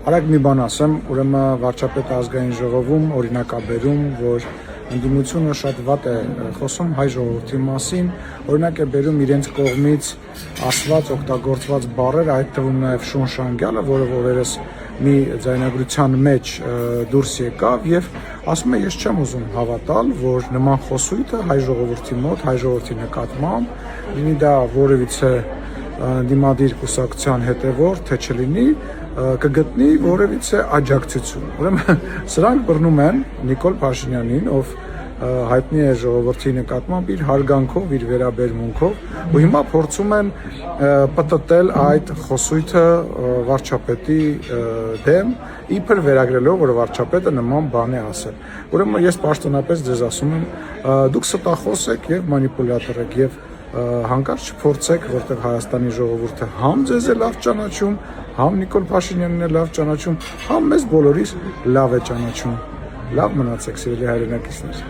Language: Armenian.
Արագ մի բան ասեմ, ուրեմն վարչապետ ազգային ժողովում օրինակաբերում, որ ընդդիմությունը շատ վատ է խոսում հայ ժողովրդի մասին, օրինակ է բերում իրենց կողմից ասված, օգտագործված բառեր, այդ թվում նաև շունշանգյալը, որը օրերս մի ձայնագրության մեջ դուրս եկավ եւ ասում է ես չեմ ուզում հավատալ, որ նման խոսույթը հայ ժողովրդի մոտ, հայ ժողովրդի նկատմամբ, լինի դա որևիցե դիմադիր կուսակցության հետևորդ, թե չլինի, կգտնի որևիցե աջակցություն։ Ուրեմն սրանք բռնում են Նիկոլ Փաշինյանին, ով հայտնի է ժողովրդի նկատմամբ իր հարգանքով, իր վերաբերմունքով, ու հիմա փորձում են պտտել այդ խոսույթը վարչապետի դեմ, իբր վերագրելով, որ վարչապետը նման բան է ասել։ Ուրեմն ես պաշտոնապես ձեզ ասում եմ, դուք ստախոս եք եւ մանիպուլյատոր եք եւ հանկարծ չփորձեք, որտեղ Հայաստանի ժողովուրդը համ ձեզ է լավ ճանաչում, համ Նիկոլ Փաշինյանին է լավ ճանաչում, համ մեզ բոլորիս լավ է ճանաչում։ Լավ մնացեք, սիրելի հայրենակիցներ։